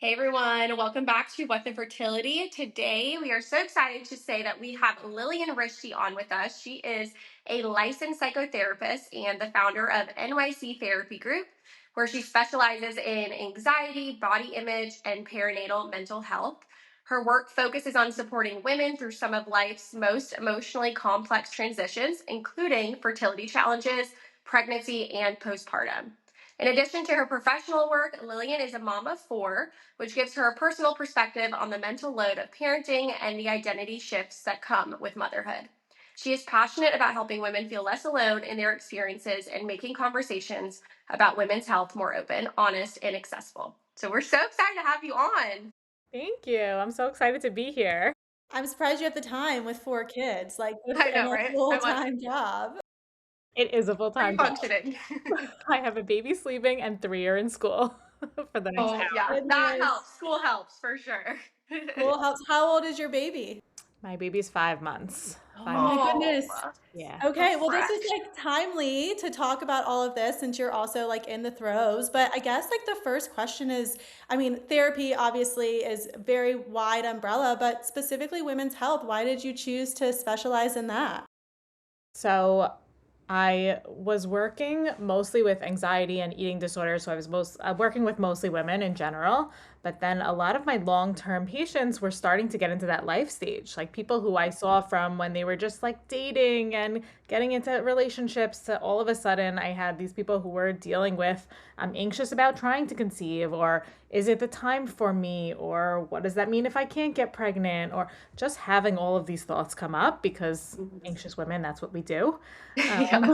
Hey everyone, welcome back to What the Fertility. Today we are so excited to say that we have Lillian Rishty on with us. She is a licensed psychotherapist and the founder of NYC Therapy Group, where she specializes in anxiety, body image, and perinatal mental health. Her work focuses on supporting women through some of life's most emotionally complex transitions, including fertility challenges, pregnancy, and postpartum. In addition to her professional work, Lillian is a mom of four, which gives her a personal perspective on the mental load of parenting and the identity shifts that come with motherhood. She is passionate about helping women feel less alone in their experiences and making conversations about women's health more open, honest, and accessible. So we're so excited to have you on. Thank you. I'm so excited to be here. I'm surprised you have the time with 4 kids, like, with I and know, a right? I'm like full-time job. It is a free full-time job. functioning. I have a baby sleeping and three are in school for the next Oh, hour. yeah, that Goodness. helps. School helps for sure. School helps. How old is your baby? My baby's 5 months. Oh Five my months. Oh, goodness. Yeah. Okay, that's well, this is, fresh. like, timely to talk about all of this since you're also, like, in the throes, but I guess, like, the first question is, I mean, therapy obviously is very wide umbrella, but specifically women's health, why did you choose to specialize in that? So I was working mostly with anxiety and eating disorders. So I was working with mostly women in general. But then a lot of my long-term patients were starting to get into that life stage, like people who I saw from when they were just like dating and getting into relationships to all of a sudden I had these people who were dealing with, I'm anxious about trying to conceive, or is it the time for me, or what does that mean if I can't get pregnant, or just having all of these thoughts come up because anxious women, that's what we do. Yeah.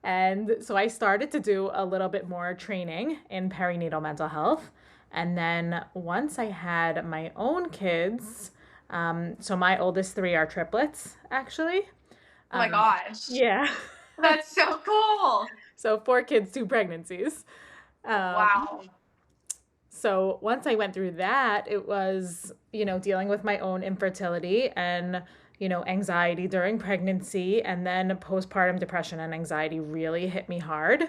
And so I started to do a little bit more training in perinatal mental health. And then once I had my own kids, so my oldest three are triplets, actually. Oh my Um, gosh. yeah. That's so cool. So four kids, two pregnancies. Um, Wow. so once I went through that, it was, dealing with my own infertility and, anxiety during pregnancy, and then postpartum depression and anxiety really hit me hard.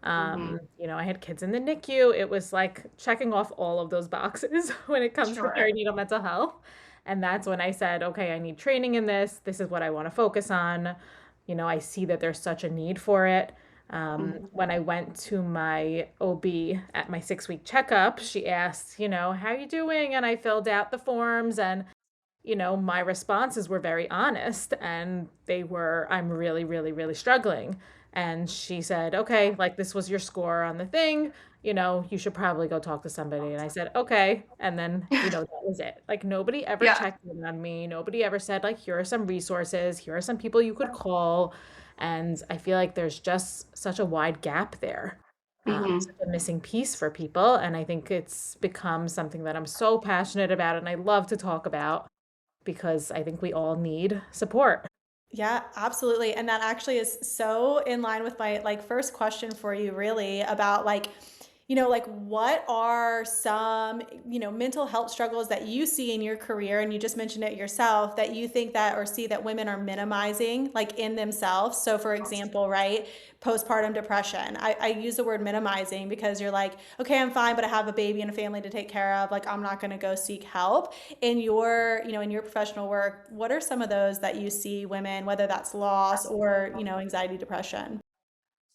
Hmm. I had kids in the NICU. It was like checking off all of those boxes when it comes to Sure. perinatal mental health. And that's when I said, okay, I need training in this. This is what I want to focus on. I see that there's such a need for it. Mhm. When I went to my OB at my 6-week checkup, she asked, how are you doing? And I filled out the forms, and, my responses were very honest, and they were, I'm really, really, really struggling. And she said, okay, like this was your score on the thing, you should probably go talk to somebody. And I said, okay. And then, that was it. Like nobody ever Yeah. checked in on me. Nobody ever said, like, here are some resources, here are some people you could call. And I feel like there's just such a wide gap there, Hmm. such a missing piece for people. And I think it's become something that I'm so passionate about and I love to talk about because I think we all need support. Yeah, absolutely. And that actually is so in line with my like first question for you really about like like what are some, mental health struggles that you see in your career and you just mentioned it yourself that you think that or see that women are minimizing like in themselves. So for example, right, postpartum depression. I use the word minimizing because you're like, okay, I'm fine, but I have a baby and a family to take care of. Like I'm not going to go seek help in your, in your professional work. What are some of those that you see women, whether that's loss or, anxiety, depression?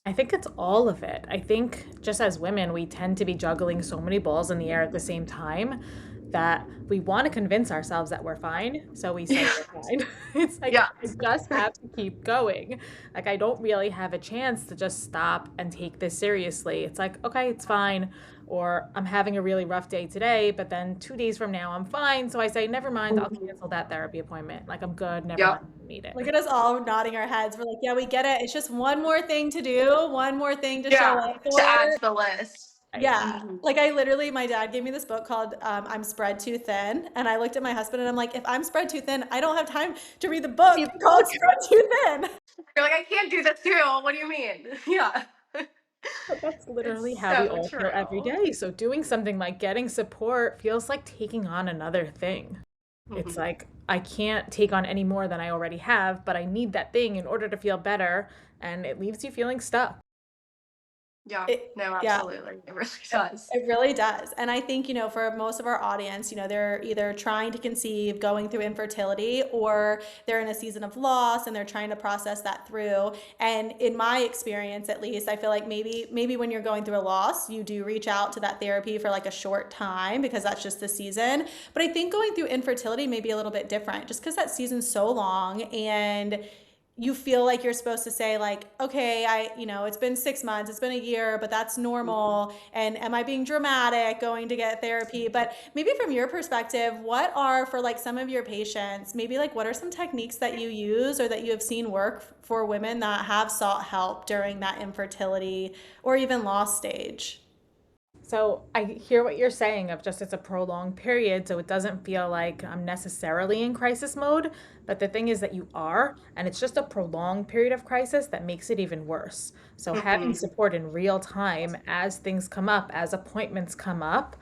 I think it's all of it. I think just as women, we tend to be juggling so many balls in the air at the same time that we want to convince ourselves that we're fine. So we say Yeah. we're fine. It's like, Yeah. I just have to keep going. Like, I don't really have a chance to just stop and take this seriously. It's like, okay, it's fine. Or I'm having a really rough day today, but then 2 days from now, I'm fine. So I say, never mind, I'll Mhm. cancel that therapy appointment. Like, I'm good, never mind, Yep. I don't need it. Look at us all nodding our heads. We're like, yeah, we get it. It's just one more thing to do, one more thing to show Yeah. up To for. add to the list. Right. Yeah. Hmm. Like I literally, my dad gave me this book called I'm Spread Too Thin. And I looked at my husband and I'm like, if I'm spread too thin, I don't have time to read the book Read the called book. Spread Too Thin. You're like, I can't do this too. What do you mean? Yeah. But that's It's literally how we so all feel every true. day. So doing something like getting support feels like taking on another thing. It's Hmm. like I can't take on any more than I already have, but I need that thing in order to feel better, and it leaves you feeling stuck. Yeah. It, No, yeah. absolutely. It really does. It really does. And I think, for most of our audience, they're either trying to conceive, going through infertility, or they're in a season of loss and they're trying to process that through. And in my experience, at least, I feel like maybe when you're going through a loss, you do reach out to that therapy for like a short time because that's just the season. But I think going through infertility may be a little bit different just because that season's so long and you feel like you're supposed to say like, okay, it's been 6 months, it's been a year, but that's normal. And am I being dramatic going to get therapy? But maybe from your perspective, what are for like some of your patients, maybe like what are some techniques that you use or that you have seen work for women that have sought help during that infertility or even loss stage? So I hear what you're saying of just it's a prolonged period, so it doesn't feel like I'm necessarily in crisis mode. But the thing is that you are, and it's just a prolonged period of crisis that makes it even worse. So having Hmm. support in real time as things come up, as appointments come up,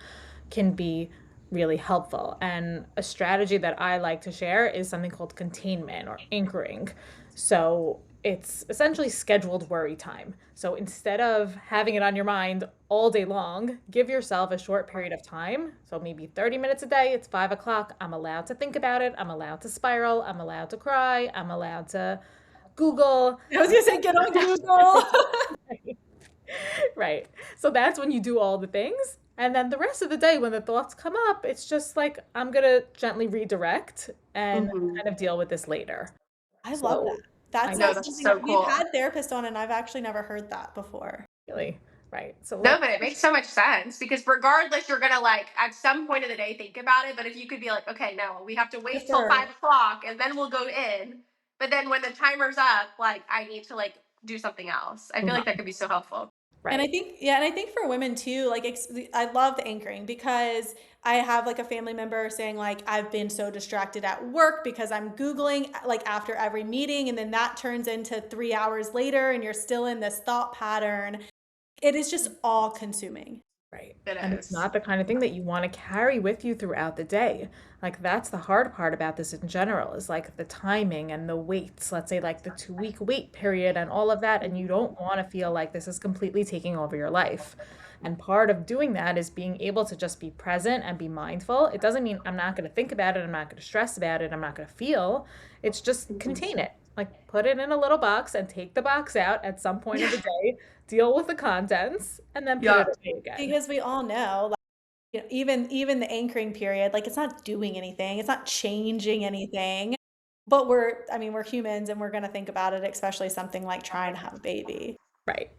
can be really helpful. And a strategy that I like to share is something called containment or anchoring. So it's essentially scheduled worry time. So instead of having it on your mind all day long, give yourself a short period of time. So maybe 30 minutes a day, it's 5 o'clock. I'm allowed to think about it. I'm allowed to spiral. I'm allowed to cry. I'm allowed to Google. I was gonna say, get on Google. Right. So that's when you do all the things. And then the rest of the day, when the thoughts come up, it's just like, I'm going to gently redirect and Hmm. kind of deal with this later. I love that. So I That's No, not that's something so we've cool. had therapists on, and I've actually never heard that before. really, right. So No, let, but it makes so much sense because regardless, you're gonna like at some point of the day think about it. But if you could be like, okay, no, we have to wait till Defer. 5 o'clock and then we'll go in. But then when the timer's up, like I need to like do something else. I feel like that mhm, could be so helpful. And I right. think, yeah, and I think for women too, like I love the anchoring because I have like a family member saying like I've been so distracted at work because I'm Googling like after every meeting, and then that turns into 3 hours later, and you're still in this thought pattern. It is just all consuming. Right. It And it's is. not the kind of thing that you want to carry with you throughout the day. Like that's the hard part about this in general is like the timing and the waits, let's say like the 2 week wait period and all of that. And you don't want to feel like this is completely taking over your life. And part of doing that is being able to just be present and be mindful. It doesn't mean I'm not going to think about it. I'm not going to stress about it. I'm not going to feel. It's just contain it. Like put it in a little box and take the box out at some point of the day, deal with the contents, and then put it Yeah. away again. Because we all know, like, even the anchoring period, like it's not doing anything, it's not changing anything. But we're humans and we're gonna think about it, especially something like trying to have a baby. Right.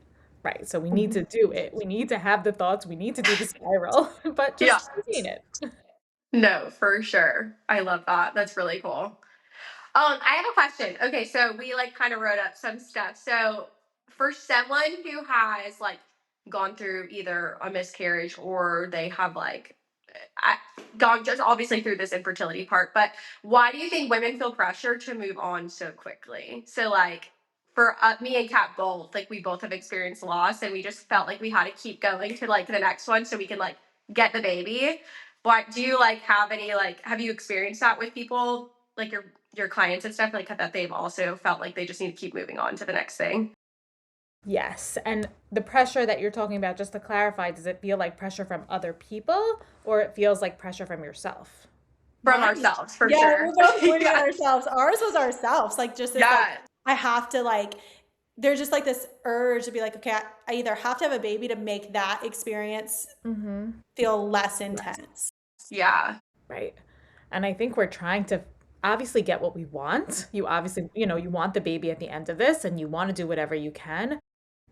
Right. So we need to do it. We need to have the thoughts. We need to do the spiral, but Yeah. just contain it. No, for sure. I love that. That's really cool. I have a question. Okay, so we like kind of wrote up some stuff. So for someone who has like gone through either a miscarriage or they have like I, gone just obviously through this infertility part, but why do you think women feel pressure to move on so quickly? So like for me and Kat both, like we both have experienced loss, and we just felt like we had to keep going to like the next one so we can like get the baby. What do you like have any like have you experienced that with people like your clients and stuff like that they've also felt like they just need to keep moving on to the next thing Yes. And the pressure that you're talking about, just to clarify, does it feel like pressure from other people or it feels like pressure from yourself? from Mine, ourselves for yeah, sure. we're both pointing at Yeah. ourselves. Ours was ourselves, like just this like Yeah. I have to like there's just like this urge to be like, okay, I either have to have a baby to make that experience Mm-hmm. feel less Yes. intense. Yeah. Right. And I think we're trying to obviously get what we want. You obviously, you want the baby at the end of this and you want to do whatever you can.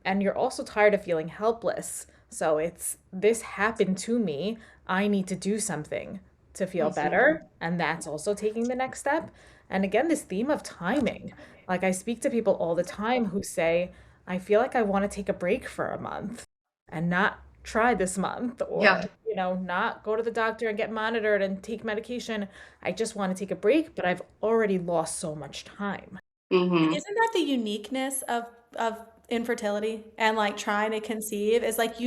And you're also tired of feeling helpless. So it's this happened to me. I need to do something to feel Mhm. better. And that's also taking the next step. And again, this theme of timing. Like I speak to people all the time who say, I feel like I want to take a break for a month and not try this month Yeah. or, not go to the doctor and get monitored and take medication. I just want to take a break, but I've already lost so much time. And Hmm. isn't that the uniqueness of infertility and like trying to conceive is like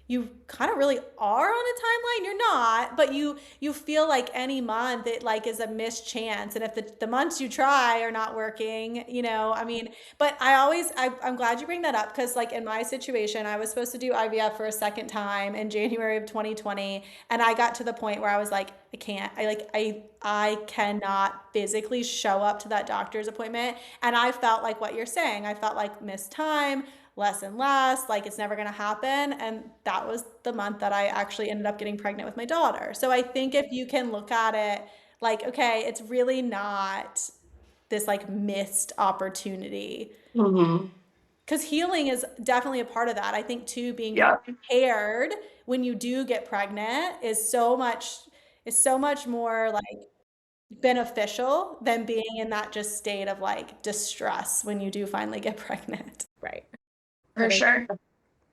you kind of really are on a timeline. You're not, but you feel like any month it like is a missed chance. And if the months you try are not working, I mean, but I'm glad you bring that up because like in my situation, I was supposed to do IVF for a second time in January of 2020, and I got to the point where I was like, I can't. I cannot physically show up to that doctor's appointment, and I felt like what you're saying. I felt like missed time, less and less, like it's never going to happen. And that was the month that I actually ended up getting pregnant with my daughter. So I think if you can look at it like, okay, it's really not this like missed opportunity. Mm-hmm. Because healing is definitely a part of that. I think too, being Yeah. prepared when you do get pregnant is so much more like beneficial than being in that just state of like distress when you do finally get pregnant. Right. For But I sure.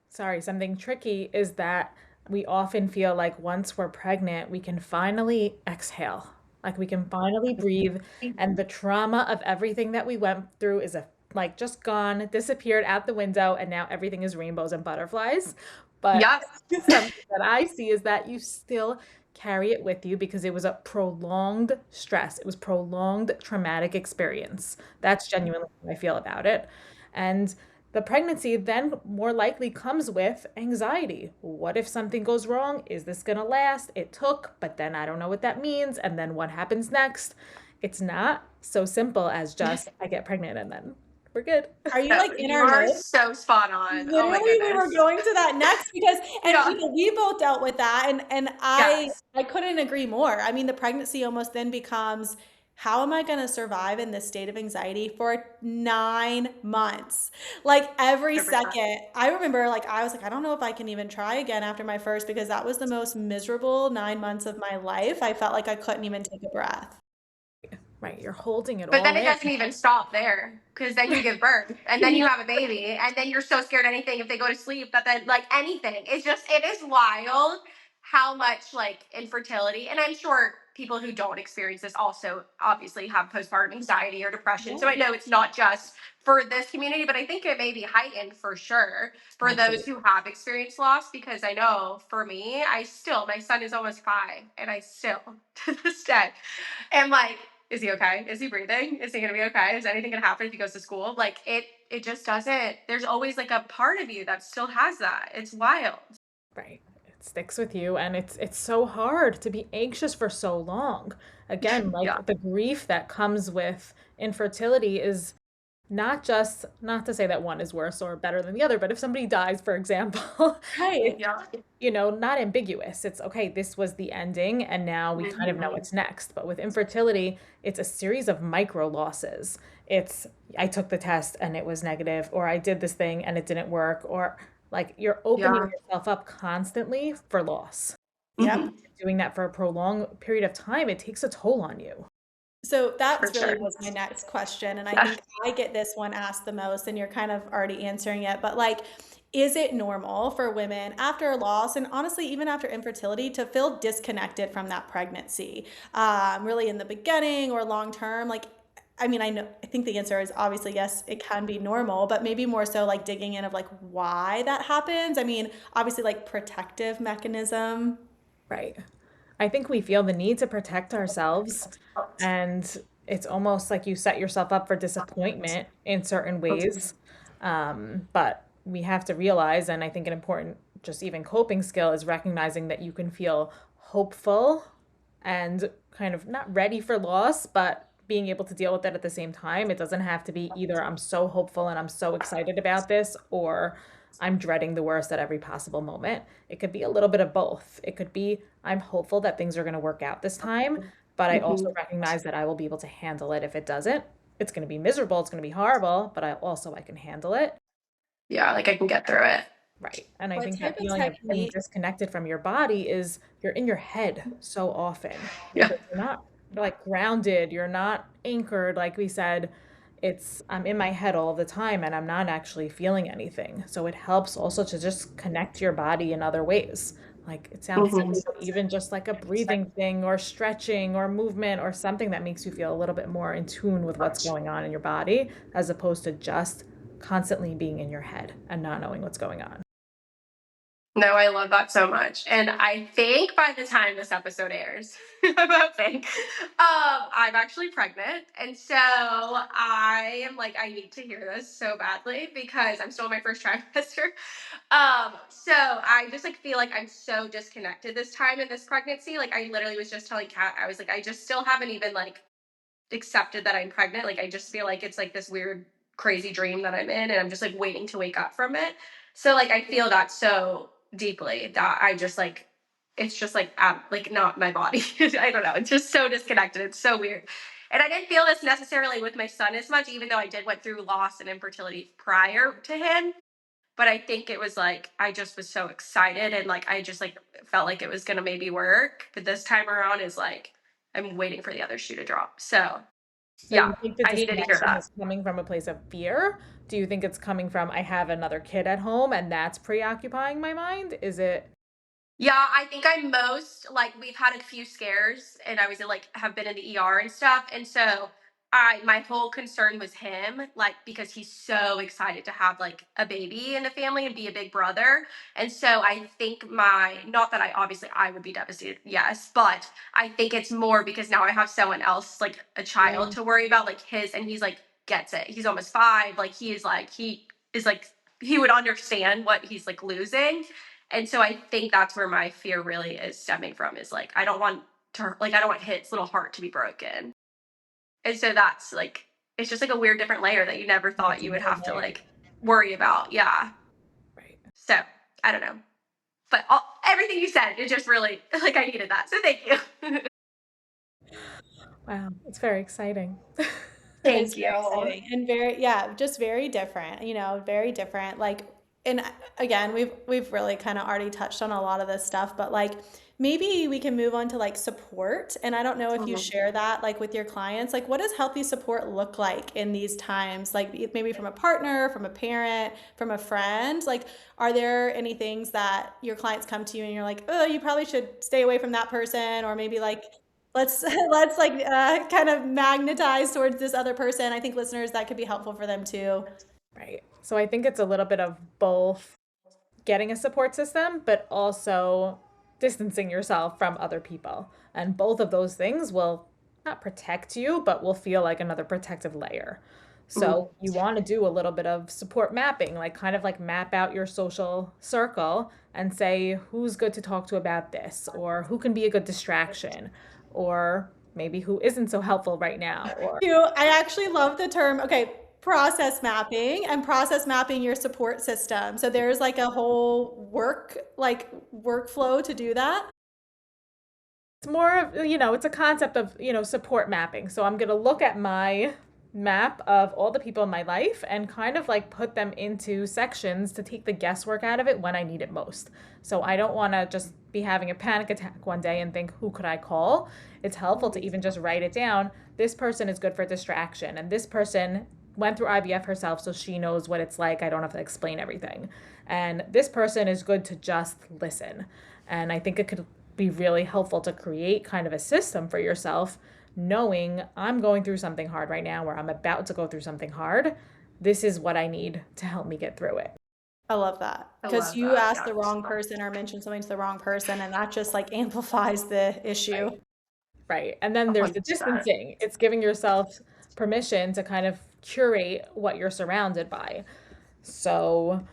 sorry, something tricky is that we often feel like once we're pregnant, we can finally exhale. Like we can finally breathe, and the trauma of everything that we went through is like just gone, disappeared out the window, and now everything is rainbows and butterflies. But Yep. something that I see is that you still carry it with you because it was a prolonged stress. It was prolonged traumatic experience. That's genuinely how I feel about it. And the pregnancy then more likely comes with anxiety. What if something goes wrong? Is this going to last? It took, but then I don't know what that means. And then what happens next? It's not so simple as just I get pregnant and then we're good. Are you No, like in you our are midst? so spot on. Oh my Literally, we were goodness. going to that next because, and Yeah. we both dealt with that, and Yes. I couldn't agree more. I mean, the pregnancy almost then becomes, how am I going to survive in this state of anxiety for 9 months? Like every 100%. second, I remember, like I was like, I don't know if I can even try again after my first because that was the most miserable 9 months of my life. I felt like I couldn't even take a breath. Right. You're holding it But then all it in. doesn't even stop there because then you give birth and then you have a baby and then you're so scared anything if they go to sleep that then like anything. It is wild how much like infertility, and I'm sure people who don't experience this also obviously have postpartum anxiety or depression. So Yeah, I know it's not just for this community, but I think it may be heightened for sure for those Absolutely. who have experienced loss, because I know for me, my son is almost 5 and I still to this day am like, is he okay? Is he breathing? Is he gonna be okay? Is anything gonna happen if he goes to school? Like it just doesn't. There's always like a part of you that still has that. It's wild. Right. It sticks with you and it's so hard to be anxious for so long. Again, Yeah. like the grief that comes with infertility is not just not to say that one is worse or better than the other, but if somebody dies, for example, right. it's Yeah. not ambiguous. It's okay, this was the ending and now we kind of know Mhm. what's next. But with infertility, it's a series of micro losses. It's I took the test and it was negative, or I did this thing and it didn't work, or like you're opening Yeah. yourself up constantly for loss. Yep. Mhm. Doing that for a prolonged period of time, it takes a toll on you. So For that's really sure. was my next question. And I think I get this one asked the most, and you're kind of already answering it. But like, is it normal for women after a loss, and honestly, even after infertility, to feel disconnected from that pregnancy? Really in the beginning or long term? Like, I mean, I think the answer is obviously yes, it can be normal, but maybe more so like digging in of like why that happens. I mean, obviously, like protective mechanism. Right. I think we feel the need to protect ourselves, and it's almost like you set yourself up for disappointment in certain ways. But we have to realize, and I think an important, just even coping skill is recognizing that you can feel hopeful and kind of not ready for loss, but being able to deal with it at the same time. It doesn't have to be either I'm so hopeful and I'm so excited about this, or I'm dreading the worst at every possible moment. It could be a little bit of both. It could be I'm hopeful that things are going to work out this time, but I also Mhm. recognize that I will be able to handle it if it doesn't. It's going to be miserable, it's going to be horrible, but I can handle it. Yeah, like I can get through it. Right. And I What think type that of feeling of being technique? disconnected from your body is you're in your head so often Yeah. because you're not like grounded, you're not anchored, like we said. I'm in my head all the time and I'm not actually feeling anything. So it helps also to just connect to your body in other ways. Like it sounds Mhm. silly, but even just like a breathing thing or stretching or movement or something that makes you feel a little bit more in tune with what's going on in your body, as opposed to just constantly being in your head and not knowing what's going on. No, I love that so much. And I think by the time this episode airs, I'm hoping, I'm actually pregnant. And so I am like, I need to hear this so badly because I'm still in my first trimester. So I just like feel like I'm so disconnected this time in this pregnancy. Like I literally was just telling Kat, I was like, I just still haven't even like accepted that I'm pregnant. Like I just feel like it's like this weird, crazy dream that I'm in, and I'm just like waiting to wake up from it. So like I feel that so deeply that I just like it's just like not my body. I don't know. It's just so disconnected. It's so weird. And I didn't feel this necessarily with my son as much, even though I did went through loss and infertility prior to him. But I think it was like I just was so excited and like I just like felt like it was gonna maybe work. But this time around is like I'm waiting for the other shoe to drop. So So yeah, you think the I needed to hear disconnection that. is coming from a place of fear? Do you think it's coming from I have another kid at home and that's preoccupying my mind? Is it Yeah, I think I'm most like we've had a few scares and I was like have been in the ER and stuff. And so I my whole concern was him, like because he's so excited to have like a baby in the family and be a big brother. And so I think my not that I obviously I would be devastated, yes, but I think it's more because now I have someone else, like a child yeah, to worry about, like his and he's like gets it. He's almost 5. Like he is like he would understand what he's like losing. And so I think that's where my fear really is stemming from is like I don't want to like I don't want his little heart to be broken. And so that's like it's just like a weird different layer that you never thought that's a you would weird have to layer. like worry about. Yeah. Right. So I don't know. But everything you said, it just really like I needed that. So thank you. Wow, it's very exciting. It is Thank very you. exciting and very, yeah, just very different, very different. Like, and again, we've really kind of already touched on a lot of this stuff, but like maybe we can move on to like support. And I don't know if you Mhm. share that like with your clients, like what does healthy support look like in these times? Like maybe from a partner, from a parent, from a friend. Like, are there any things that your clients come to you and you're like, oh, you probably should stay away from that person, or maybe like let's let's like kind of magnetize towards this other person. I think listeners that could be helpful for them too. Right. So I think it's a little bit of both getting a support system, but also distancing yourself from other people. And both of those things will not protect you, but will feel like another protective layer. Mhm. So you want to do a little bit of support mapping, like kind of like map out your social circle and say who's good to talk to about this, or who can be a good distraction, or maybe who isn't so helpful right now, or I actually love the term, okay, process mapping and process mapping your support system. So there's like a whole workflow to do that. it's more of, it's a concept of, support mapping. So I'm going to look at my map of all the people in my life and kind of like put them into sections to take the guesswork out of it when I need it most. So I don't want to just be having a panic attack one day and think, who could I call? It's helpful to even just write it down. This person is good for distraction, and this person went through IVF herself, so she knows what it's like. I don't have to explain everything. And this person is good to just listen. And I think it could be really helpful to create kind of a system for yourself, knowing I'm going through something hard right now, or I'm about to go through something hard. This is what I need to help me get through it. I love that I because love you that. asked the Yes. wrong person or mentioned something to the wrong person, and that just like amplifies the issue. Right. Right. And then there's the 100%. distancing. It's giving yourself permission to kind of curate what you're surrounded by. So,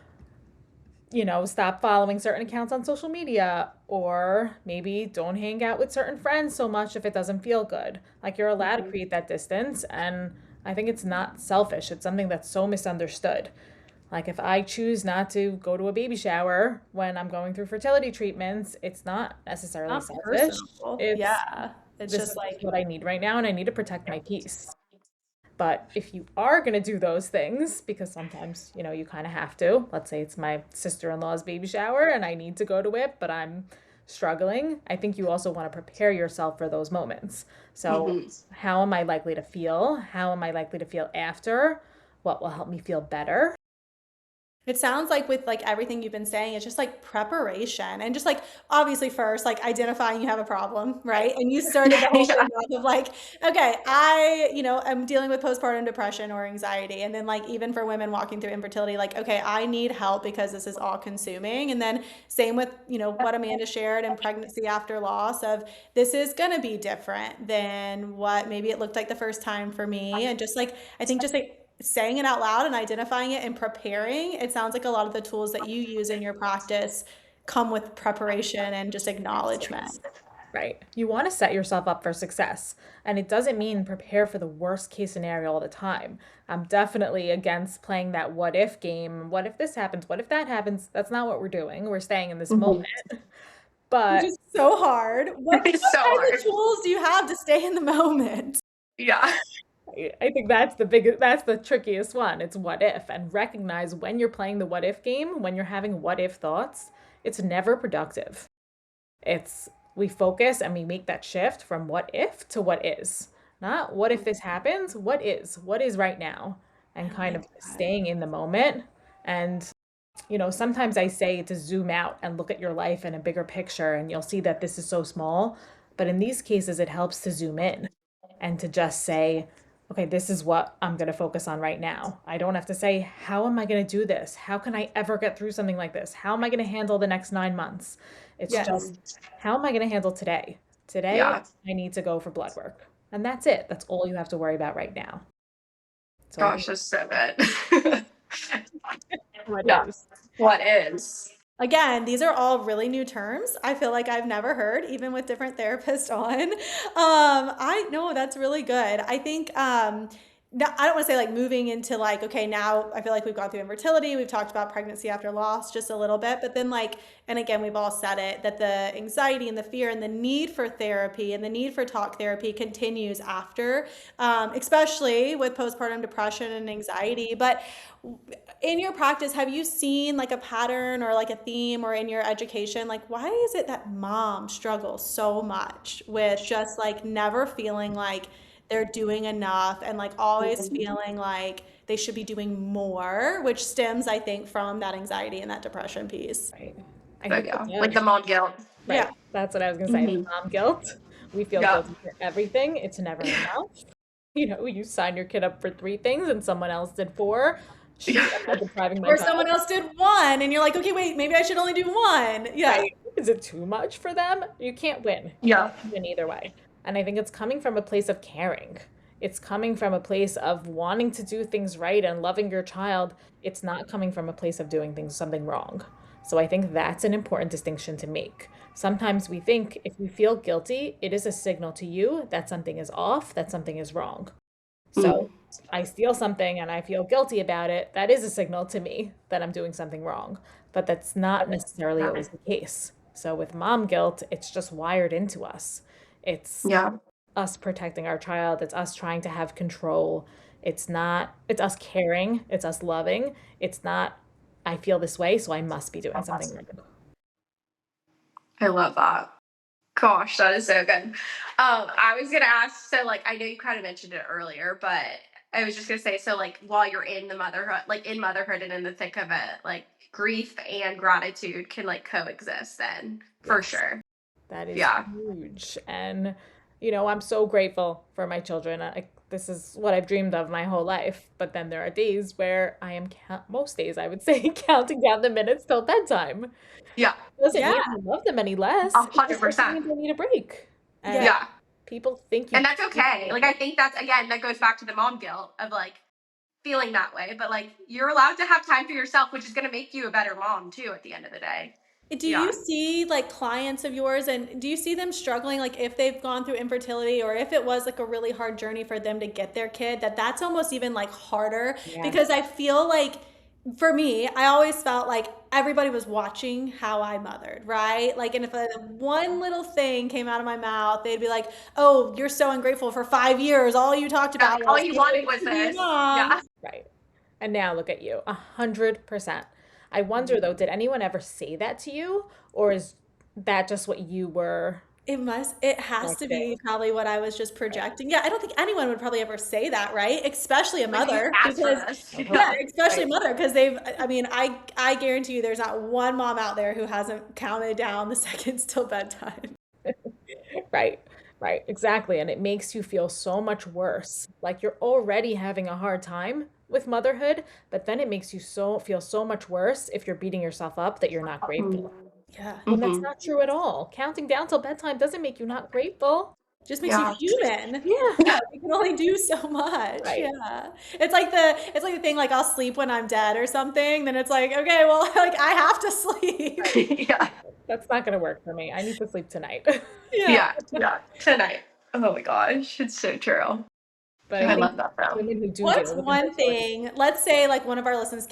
stop following certain accounts on social media, or maybe don't hang out with certain friends so much if it doesn't feel good. Like, you're allowed to Mhm. create that distance. And I think it's not selfish, it's something that's so misunderstood. Like, if I choose not to go to a baby shower when I'm going through fertility treatments, it's not necessarily Not selfish. personal. It's Yeah. It's this just is like, what I need right now, and I need to protect my peace. But if you are going to do those things, because sometimes, you kind of have to, let's say it's my sister in law's baby shower and I need to go to it, but I'm struggling, I think you also want to prepare yourself for those moments. So, Mhm. how am I likely to feel? How am I likely to feel after? What will help me feel better? It sounds like with like everything you've been saying, it's just like preparation and just like obviously first like identifying you have a problem, right? And you started the whole Yeah. thing off of like, okay, I'm dealing with postpartum depression or anxiety. And then like even for women walking through infertility, like, okay, I need help because this is all consuming. And then same with, what Amanda shared in pregnancy after loss of this is gonna be different than what maybe it looked like the first time for me. And just like I think just like saying it out loud and identifying it and preparing, it sounds like a lot of the tools that you use in your practice come with preparation and just acknowledgement. Right. You want to set yourself up for success. And it doesn't mean prepare for the worst case scenario all the time. I'm definitely against playing that what if game. What if this happens? What if that happens? That's not what we're doing. We're staying in this moment. Mhm. Which But is so hard. What It's so kinds of hard. tools do you have to stay in the moment? Yeah. I think that's the biggest, that's the trickiest one. It's what if, and recognize when you're playing the what if game, when you're having what if thoughts, it's never productive. It's we focus and we make that shift from what if to what is. Not what if this happens, what is right now, and I kind like of that. staying in the moment. And sometimes I say to zoom out and look at your life in a bigger picture, and you'll see that this is so small. But in these cases, it helps to zoom in and to just say, okay, this is what I'm going to focus on right now. I don't have to say, how am I going to do this? How can I ever get through something like this? How am I going to handle the next 9 months? It's Yes. just, how am I going to handle today? Today, Yeah. I need to go for blood work. And that's it. That's all you have to worry about right now. So I Gosh, think that's so good. what Yeah. is. What is? Again, these are all really new terms. I feel like I've never heard, even with different therapists on. I know that's really good. I think I don't want to say like moving into like, okay, now I feel like we've gone through infertility, we've talked about pregnancy after loss just a little bit, but then like, and again, we've all said it, that the anxiety and the fear and the need for therapy and the need for talk therapy continues after, especially with postpartum depression and anxiety. But in your practice, have you seen like a pattern or like a theme or in your education? Like, why is it that moms struggle so much with just like never feeling like they're doing enough and like always feeling like they should be doing more, which stems, I think, from that anxiety and that depression piece? Right. I But think yeah, like again, the mom guilt. Yeah. right. That's what I was gonna say. The Hmm. mom guilt. We feel Yeah. guilty for everything. It's never enough. You sign your kid up for three things and someone else did four. Yeah. Shoot, am I depriving my Or child? someone else did one and you're like, okay, wait, maybe I should only do one. Yeah. Right. Is it too much for them? You can't win. You Yeah. can't win either way. And I think it's coming from a place of caring. It's coming from a place of wanting to do things right and loving your child. It's not coming from a place of doing things something wrong. So I think that's an important distinction to make. Sometimes we think if we feel guilty, it is a signal to you that something is off, that something is wrong. Mm. So I steal something and I feel guilty about it. That is a signal to me that I'm doing something wrong. But that's not necessarily always the case. So with mom guilt, it's just wired into us. It's Yeah. us protecting our child. It's us trying to have control. It's us caring. It's us loving. It's not, I feel this way, so I must be doing something wrong. I love that. Gosh, that is so good. I was gonna ask, so like I know you kind of mentioned it earlier, but I was just gonna say, so like while you're in the motherhood, like in motherhood and in the thick of it, like grief and gratitude can like coexist then for Yes. sure. That is Yeah. huge. And, I'm so grateful for my children. This is what I've dreamed of my whole life. But then there are days where most days, I would say, counting down the minutes till bedtime. Yeah. Doesn't Yeah. mean I love them any less. A It hundred just also percent. means I need a break. And Yeah. Yeah. people think you And that's okay. Like I think that's again, that goes back to the mom guilt of like feeling that way. But like you're allowed to have time for yourself, which is gonna make you a better mom too at the end of the day. Do you Yeah. see like clients of yours and do you see them struggling like if they've gone through infertility or if it was like a really hard journey for them to get their kid that's almost even like harder Yeah. because I feel like for me I always felt like everybody was watching how I mothered, right? Like and if one little thing came out of my mouth they'd be like, "Oh, you're so ungrateful for 5 years all you talked about All was you can't wanted wait was to be a this. mom." Yeah. Right. And now look at you, 100%. I wonder though, did anyone ever say that to you, or is that just what you were It has to Projecting. be probably what I was just Right. projecting. Yeah, I don't think anyone would probably ever say that, right? Especially a Like you mother, asked for because this. I would hope yeah, Yeah. not. especially a Right. mother, because I mean, I guarantee you there's not one mom out there who hasn't counted down the seconds till bedtime. Right. Right. Exactly. And it makes you feel so much worse. Like you're already having a hard time with motherhood, but then it makes you feel so much worse if you're beating yourself up that you're not grateful. Yeah. When that's Mm-hmm. not true at all. Counting down till bedtime doesn't make you not grateful. Just makes you Yeah. human. Yeah. Yeah, we can only do so much. Right. Yeah. It's like the thing like I'll sleep when I'm dead or something, then it's like, okay, well, like I have to sleep. Right. Yeah. That's not going to work for me. I need to sleep tonight. Yeah. Yeah. Yeah. Tonight. Oh my gosh. It's so true. But I I Yeah. think love that though. women who do What's deal with one infertility, thing, let's say like one of our listeners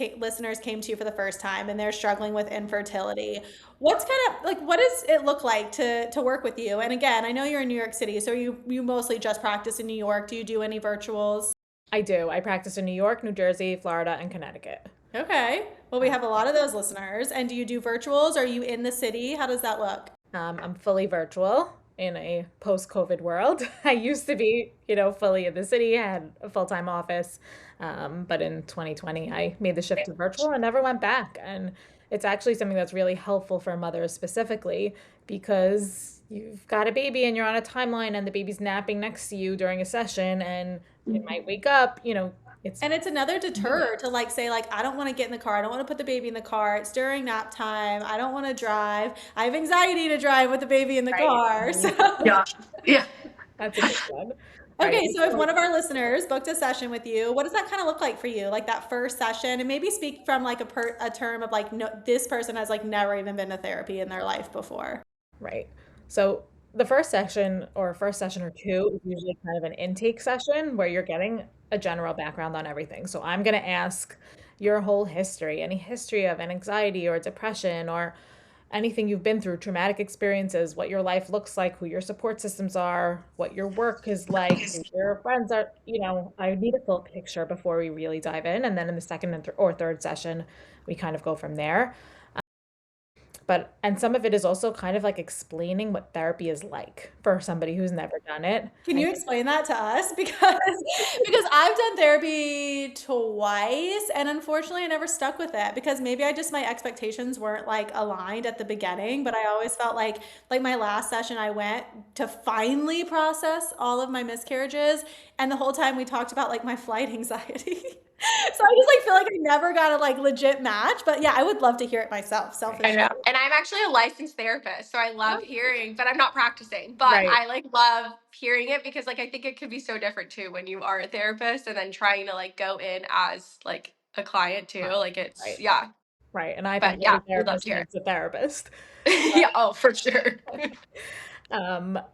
came to you for the first time and they're struggling with infertility. What's kind of like what does it look like to work with you? And again, I know you're in New York City, so you mostly just practice in New York. Do you do any virtuals? I do. I practice in New York, New Jersey, Florida, and Connecticut. Okay. Well, we have a lot of those listeners. And do you do virtuals? Are you in the city? How does that look? I'm fully virtual in a post-COVID world. I used to be, fully in the city. I had a full-time office, but in 2020, I made the shift to virtual and never went back. And it's actually something that's really helpful for mothers specifically because you've got a baby and you're on a timeline and the baby's napping next to you during a session and it might wake up, it's And it's another convenient. deter to like say like I don't want to get in the car. I don't want to put the baby in the car. It's during nap time. I don't want to drive. I have anxiety to drive with the baby in the Right. car. So Yeah. Yeah. That's a good one. Right. okay, so if one of our listeners booked a session with you, what does that kind of look like for you? Like that first session, and maybe speak from like a term of like no, this person has like never even been to therapy in their life before. Right. So the first session or two is usually kind of an intake session where you're getting a general background on everything. So I'm going to ask your whole history, any history of an anxiety or depression or anything you've been through, traumatic experiences, what your life looks like, who your support systems are, what your work is like, who your friends are. I need a full picture before we really dive in. And then in the second or third session, we kind of go from there. And some of it is also kind of like explaining what therapy is like for somebody who's never done it. Can I you think, explain that to us? Because I've done therapy twice and unfortunately I never stuck with it because maybe I just my expectations weren't like aligned at the beginning, but I always felt like my last session I went to finally process all of my miscarriages and the whole time we talked about like my flight anxiety. So I just like feel like I never got a like legit match, but yeah, I would love to hear it myself, right. I selfishly. know. And I'm actually a licensed therapist, so I love hearing, but I'm not practicing. But Right. I like love hearing it because like I think it could be so different too when you are a therapist and then trying to like go in as like a client too. Fine. Like it's Right. yeah. Right. And I've But met a yeah, we'd love therapist to who hear needs a therapist. it. Yeah, oh for sure.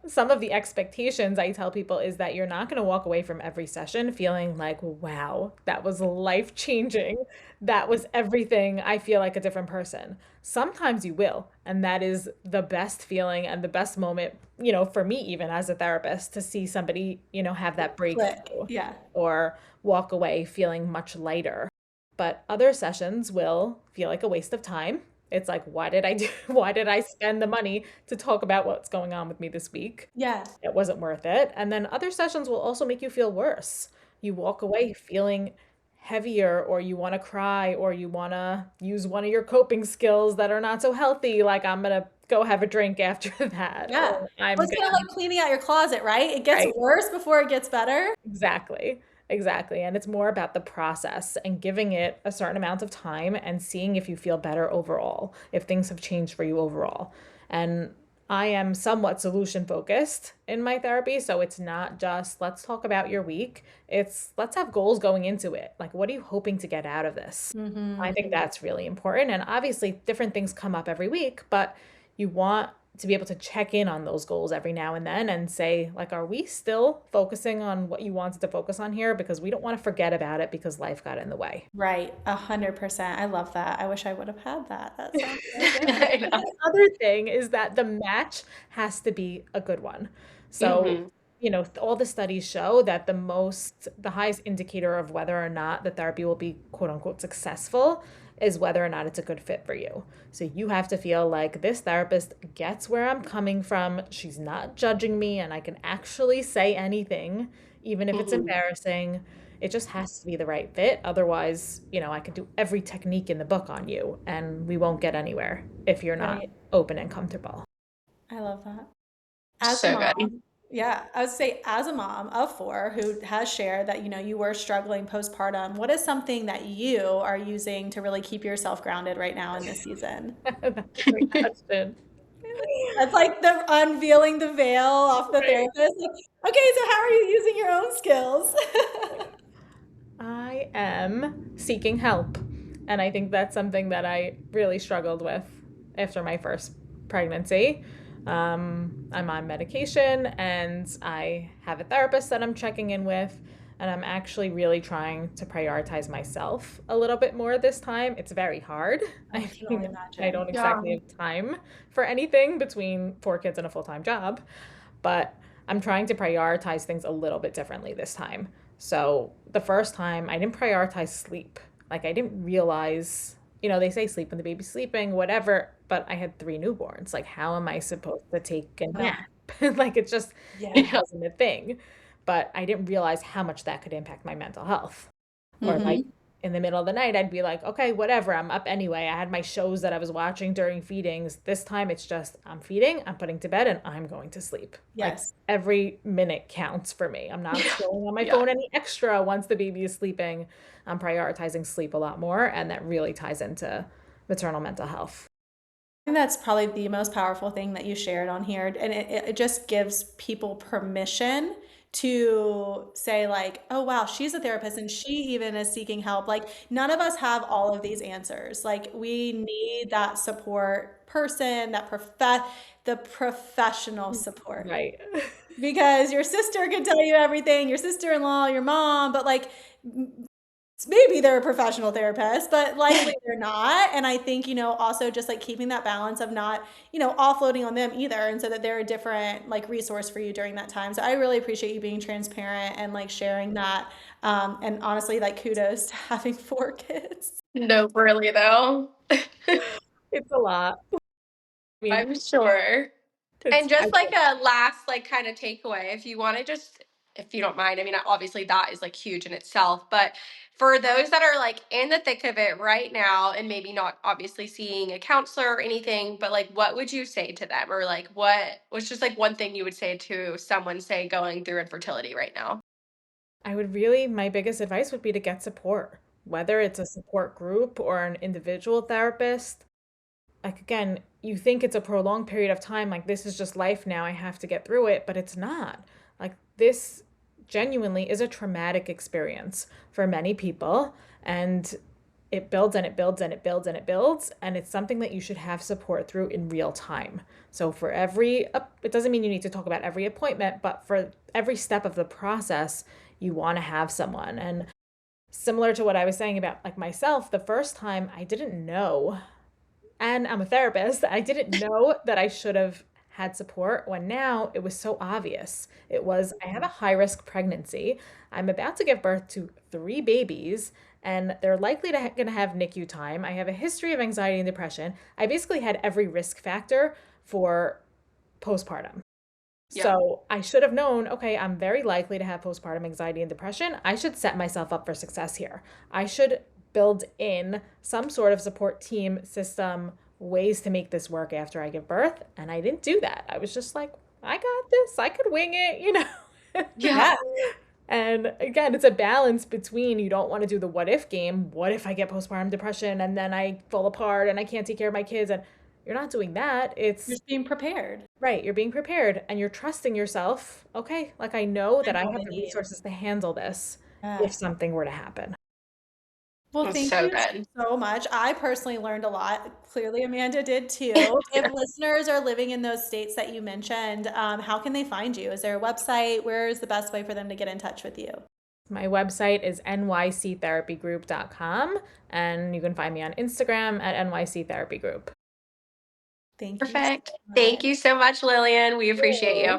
Some of the expectations I tell people is that you're not going to walk away from every session feeling like, wow, that was life changing. That was everything. I feel like a different person. Sometimes you will. And that is the best feeling and the best moment, for me, even as a therapist, to see somebody, have that Click. breakthrough Yeah. or walk away feeling much lighter. But other sessions will feel like a waste of time. It's like, why did I do, why did I spend the money to talk about what's going on with me this week? Yeah. It wasn't worth it. And then other sessions will also make you feel worse. You walk away feeling heavier, or you want to cry, or you want to use one of your coping skills that are not so healthy. Like, I'm going to go have a drink after that, Yeah. or I'm Well, it's going kind of like cleaning out your closet, right? It gets right. worse before it gets better. Exactly. Exactly. And it's more about the process and giving it a certain amount of time and seeing if you feel better overall, if things have changed for you overall. And I am somewhat solution focused in my therapy. So it's not just let's talk about your week. It's let's have goals going into it. Like, what are you hoping to get out of this? I think that's really important. And obviously, different things come up every week, but you want to be able to check in on those goals every now and then and say, like, are we still focusing on what you wanted to focus on here? Because we don't want to forget about it because life got in the way. Right. 100%. I love that. I wish I would have had that. That sounds so good. I know. The other thing is that the match has to be a good one. So, Hmm. all the studies show that the highest indicator of whether or not the therapy will be quote unquote successful is whether or not it's a good fit for you. So you have to feel like this therapist gets where I'm coming from. She's not judging me and I can actually say anything, even if it's Mhm. embarrassing. It just has to be the right fit. Otherwise, I could do every technique in the book on you and we won't get anywhere if you're not Right. open and comfortable. I love that. As a So good. mom, yeah, I would say as a mom of four who has shared that, you were struggling postpartum, what is something that you are using to really keep yourself grounded right now in this season? That's a great question. That's like the unveiling the veil off the Right. therapist. Like, okay, so how are you using your own skills? I am seeking help. And I think that's something that I really struggled with after my first pregnancy. I'm on medication and I have a therapist that I'm checking in with. And I'm actually really trying to prioritize myself a little bit more this time. It's very hard. I I can only mean, I imagine. don't Yeah. exactly have time for anything between 4 kids and a full-time job, but I'm trying to prioritize things a little bit differently this time. So the first time I didn't prioritize sleep. Like I didn't realize, they say sleep when the baby's sleeping, whatever, but I had 3 newborns. Like how am I supposed to take a Wow. nap? Like it Yeah. Yeah. wasn't a thing. But I didn't realize how much that could impact my mental health. Or like Hmm. in the middle of the night, I'd be like, okay, whatever, I'm up anyway. I had my shows that I was watching during feedings. This time it's just I'm feeding, I'm putting to bed, and I'm going to sleep. Like Yes. every minute counts for me. I'm not Yeah. scrolling on my Yeah. phone any extra once the baby is sleeping. I'm prioritizing sleep a lot more, and that really ties into maternal mental health. I think that's probably the most powerful thing that you shared on here. And it just gives people permission to say, like, oh, wow, she's a therapist and she even is seeking help. Like, none of us have all of these answers. Like, we need that support person, the professional support. Right. Because your sister can tell you everything, your sister-in-law, your mom, but like, maybe they're a professional therapist, but likely they're not. And I think, also just like keeping that balance of not, offloading on them either. And so that they're a different like resource for you during that time. So I really appreciate you being transparent and like sharing that. And honestly, like kudos to having 4 kids. No, really though. It's a lot. I mean, I'm sure. it's And I just like feel a last like kind of takeaway, if you want to just if you don't mind, I mean obviously that is like huge in itself, but for those that are like in the thick of it right now and maybe not obviously seeing a counselor or anything, but like what would you say to them or like what was just like one thing you would say to someone say going through infertility right now? I would really, my biggest advice would be to get support, whether it's a support group or an individual therapist. Like, again, you think it's a prolonged period of time, like, this is just life now, I have to get through it, but it's not. Like, this genuinely is a traumatic experience for many people, and it builds and it builds and it builds and it builds, and it's something that you should have support through in real time. So, for it doesn't mean you need to talk about every appointment, but for every step of the process, you want to have someone. And similar to what I was saying about like myself, the first time I didn't know, and I'm a therapist, I didn't know that I should have had support when now it was so obvious. It was I have a high risk pregnancy. I'm about to give birth to 3 babies and they're likely to going to have NICU time. I have a history of anxiety and depression. I basically had every risk factor for postpartum. Yeah. So I should have known, okay, I'm very likely to have postpartum anxiety and depression. I should set myself up for success here. I should build in some sort of support team system, ways to make this work after I give birth. And I didn't do that. I was just like, I got this. I could wing it. Yeah. Yeah. And again, it's a balance between you don't want to do the what if game. What if I get postpartum depression and then I fall apart and I can't take care of my kids? And you're not doing that. You're It's just being prepared. right, you're being prepared and you're trusting yourself. Okay, like I know I that I know have the the need. resources to handle this if Yeah. something were to happen. Well, That's thank so you good. so much. I personally learned a lot. Clearly, Amanda did too. If listeners are living in those states that you mentioned, how can they find you? Is there a website? Where is the best way for them to get in touch with you? My website is nyctherapygroup.com and you can find me on Instagram at nyctherapygroup. Thank you so Perfect. much. Thank you so much, Lillian. We appreciate you.